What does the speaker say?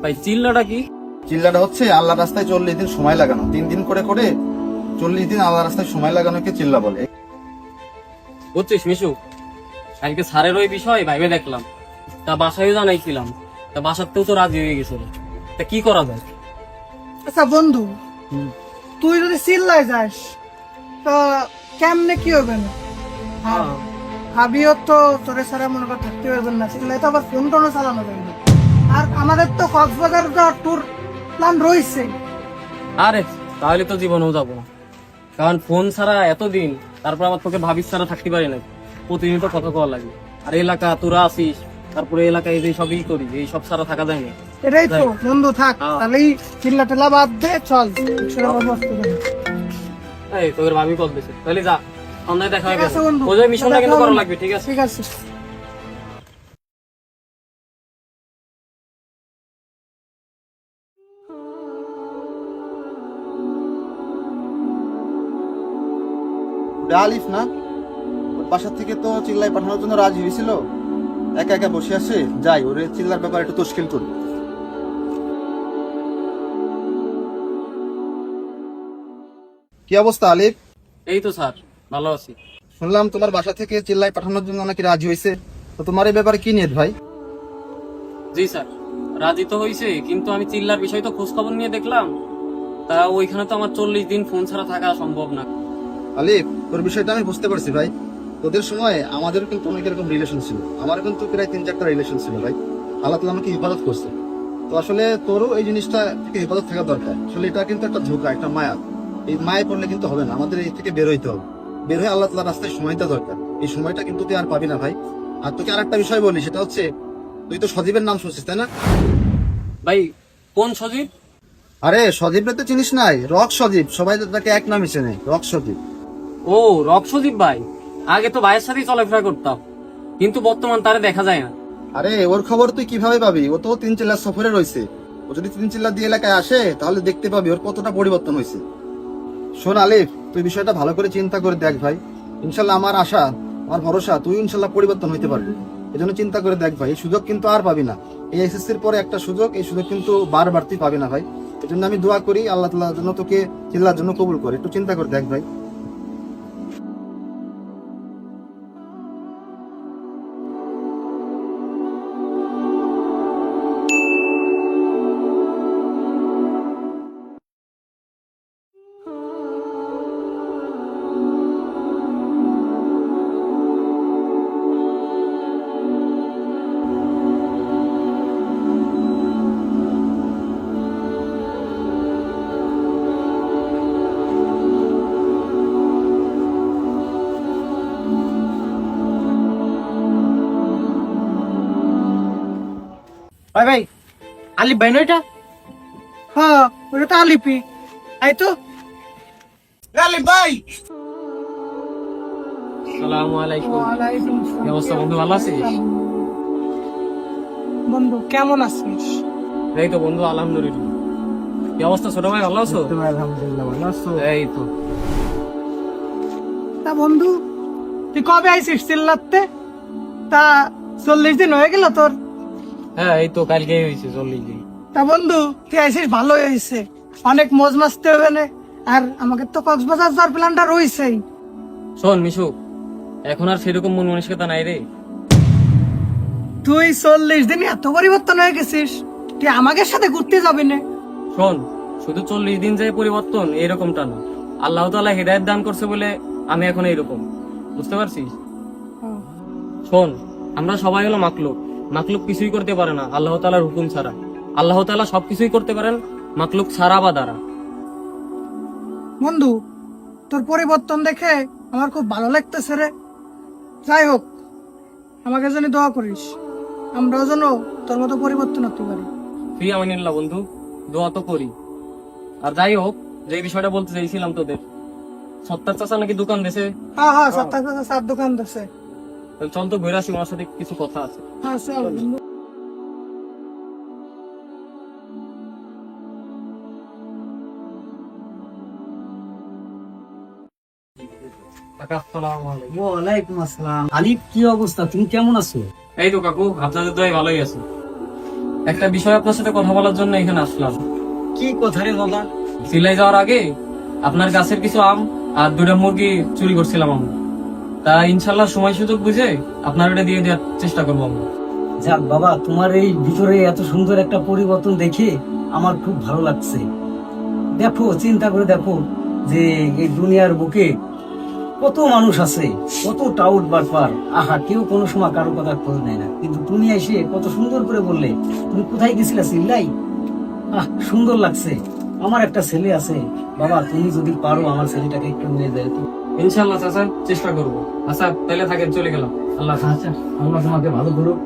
ভাই চিল্লাটা কি? চিল্লাটা হচ্ছে আল্লাহ রাস্তায় 40 দিন সময় লাগানো, 3 দিন করে করে 40 দিন আল্লাহ রাস্তায় সময় লাগানোকে চিল্লা বলে। বুঝছিস মিশু, কালকে স্যারের ওই বিষয় ভাইবে দেখলাম, তা বাসায়ও জানাইছিলাম, তা বাসাতেও তো রাজি হয়ে গেছিল। তা কি করা যায়? আচ্ছা বন্ধু, তুই যদি চিল্লাই যাস তো কেমনে কি হবে না? ভাবিও তো তোরে সারা মনে কর থাকতে পারবেন না, চিল্লাই তো আবার ফোন টোনও চালানো যাবে না। আর আমাদের তো কক্সবাজার যাওয়ার ট্যুর প্ল্যান রয়েছে। আরে তাহলে তো জীবনেও যাবো না, কারণ ফোন ছাড়া এতদিন, তারপর আবার তোকে ভাবিস ছাড়া থাকতে পারি না, প্রতিদিন তো কথা কওয়া লাগে। আর এলাকা তোরা আসিস, তারপরে এলাকায় যে সবই করি, এই সব ছাড়া থাকা যায় না। এটাই তো বন্ধু, থাক তাহলে চিল্লা টেলা বাদ দে, চল সেটা ব্যবস্থা করি। এই তোদের ভাবি কল দিছে, তাহলে যা, সন্ধ্যায় দেখা হবে। ঠিক আছে বন্ধু, ওই যে মিশনটা কিন্তু করা লাগবে, ঠিক আছে? ঠিক আছে। আলিফ না, ওর বাসা থেকে তো চিল্লাই পাঠানোর জন্য রাজি হয়েছিল, একা একা বসে আছে। যাই ওরে চিল্লার ব্যাপারে একটু তশকিল করি। কি অবস্থা আলিফ? এই তো স্যার, ভালো আছি। শুনলাম তোমার বাসা থেকে চিল্লাই পাঠানোর জন্য নাকি রাজি হয়েছে, তো তোমার এই ব্যাপারে কি নিয়ত ভাই? জি স্যার, রাজি তো হয়েছে, কিন্তু আমি চিল্লার বিষয় তো খোঁজ খবর নিয়ে দেখলাম, তা ওইখানে তো আমার 40 দিন ফোন ছাড়া থাকা সম্ভব না। আলিফ, তোর বিষয়টা আমি বুঝতে পারছি ভাই। তোদের সময় আমাদের কিন্তু অনেক এরকম রিলেশন ছিল, আমার কিন্তু প্রায় 3-4টা রিলেশন ছিল ভাই। আল্লাহ তাআলা আমাকে হেফাজত করছে। তো আসলে তোরও এই জিনিসটা থেকে হেফাজত থাকা দরকার। আসলে এটা কিন্তু একটা ধোঁকা, একটা মায়া। এই মায়ে পড়লে কিন্তু হবে না, আমাদের এই থেকে বের হইতে হবে। বের হয়ে আল্লাহ তাআলার রাস্তায় সময়টা দরকার। এই সময়টা কিন্তু তুই আর পাবি না ভাই। আর তোকে আর একটা বিষয় বলি, সেটা হচ্ছে তুই তো সজীবের নাম শুনছিস তাই না? ভাই কোন সজীব? আরে সজীবরে তো চিনিস নাই, রক সজীব, সবাই তো তাকে এক নামে চেনে, রক সজীব। ও রক সজীব ভাই, আগে তো ভাইয়ের সাথেই চলাফেরা করতাম, কিন্তু বর্তমান তারে দেখা যায় না। আরে ওর খবর তুই কিভাবে পাবি? ও তো 3 চিল্লার সফরে রয়েছে। ও যদি 3 চিল্লা দিয়ে এলাকায় আসে তাহলে দেখতে পাবি ওর কতটা পরিবর্তন হয়েছে। শোন আলিফ, তুই বিষয়টা ভালো করে চিন্তা করে দেখ ভাই। ইনশাল্লাহ আমার আশা, আমার ভরসা, তুই ইনশাল্লাহ পরিবর্তন হইতে পারবি। এই জন্য চিন্তা করে দেখ ভাই, এই সুযোগ কিন্তু আর পাবি না। এই এসএসসির পরে একটা সুযোগ, এই সুযোগ কিন্তু বারবার তুই পাবি না ভাই। এই জন্য আমি দোয়া করি আল্লাহ তাআলা যেন তোকে চিল্লার জন্য কবুল করে। একটু চিন্তা করে দেখ ভাই। ভাই ভাই, আলিফ ভাই নয়টা? হ্যাঁ, ওটা তো আলিপি। এই তো আলিফ ভাই, আসসালামু আলাইকুম। ওয়ালাইকুম কি আসসালাম। অবস্থা বন্ধু, ভালো আছিস? বন্ধু কেমন আছিস? এই তো বন্ধু, আলহামদুলিল্লাহ। কি অবস্থা ছোট ভাই, ভালো আছো? আলহামদুলিল্লাহ ভালো আছো? এই তো। তা বন্ধু, তুই কবে আইছিস চিল্লাতে? তা 40 দিন হয়ে গেল তোর? হ্যাঁ এই তো কালকেই হয়েছে 40 দিন। তা বন্ধু তুই আইছিস ভালো হয়েছে, অনেক মজ মাস্তি হবে না। আর আমাকে তো কক্সবাজার যাওয়ার প্ল্যানটা রয়েছেই। শোন মিশু, এখন আর সেরকম মন মানসিকতা নাই রে। তুই 40 দিন এত পরিবর্তন হয়ে গেছিস, তুই আমাকে সাথে ঘুরতে যাবি না? শোন, শুধু 40 দিন যে পরিবর্তন এরকমটা না, আল্লাহ তাআলা হেদায়েত দান করছে বলে আমি এখন এইরকম, বুঝতে পারছিস? শোন, আমরা সবাই হলো মাকলুক, মাকলুক কিছুই করতে পারে না আল্লাহ তাআলার হুকুম ছাড়া। আল্লাহ তাআলা সবকিছুই করতে পারেন মাকলুক ছাড়া বা দ্বারা। বন্ধু, তোর পরিবর্তন দেখে আমার খুব ভালো লাগতেছে রে। যাই হোক, আমাকে যেন দোয়া করিস, আমরাও যেন তোর মতো পরিবর্তন হতে পারি। ফি আমানিল্লাহ বন্ধু, দোয়া তো করি। আর যাই হোক, যে বিষয়টা বলতে চাইছিলাম তোদের, সত্তার চাচা নাকি দোকান দিছে। হ্যাঁ হ্যাঁ, সপ্তাহ সাত দোকান দিছে। চল তো ঘুরে আসি, ওনার সাথে কিছু কথা আছে। হ্যাঁ চল বন্ধু। কাকা আসসালামু আলাইকুম। ওয়ালাইকুম আসসালাম। আলিফ কি অবস্থা, তুমি কেমন আছো? এই তো কাকু, আপনাদের দোয়ায় ভালোই আছে। একটা বিষয় আপনার সাথে কথা বলার জন্য এখানে আসলাম। কি কথা রে বাবা? সিলাই যাওয়ার আগে আপনার গাছের কিছু আম আর 2টা মুরগি চুরি করছিলাম আমরা। তা ইনশাল্লাহ সময় সুযোগ বুঝে আপনার এটা দিয়ে দেওয়ার চেষ্টা করবো আমরা। যাক বাবা, তোমার এই ভিতরে এত সুন্দর একটা পরিবর্তন দেখে আমার খুব ভালো লাগছে। দেখো, চিন্তা করে দেখো যে এই দুনিয়ার বুকে কত মানুষ আছে, কত টাউট বাটপার, আহা কেউ কোনো সময় কারো কথা খোঁজ নেয় না, কিন্তু তুমি এসে কত সুন্দর করে বললে তুমি কোথায় গেছিলা সিল্লাই। সুন্দর লাগছে। আমার একটা ছেলে আছে বাবা, তুমি যদি পারো আমার ছেলেটাকে একটু নিয়ে যায় তো। ইনশাল্লাহ চাচা চেষ্টা করবো। আচ্ছা তাহলে থাকেন, চলে গেলাম। আল্লাহ হাফেজ। আচ্ছা, আল্লাহ তোমাকে ভালো করুক।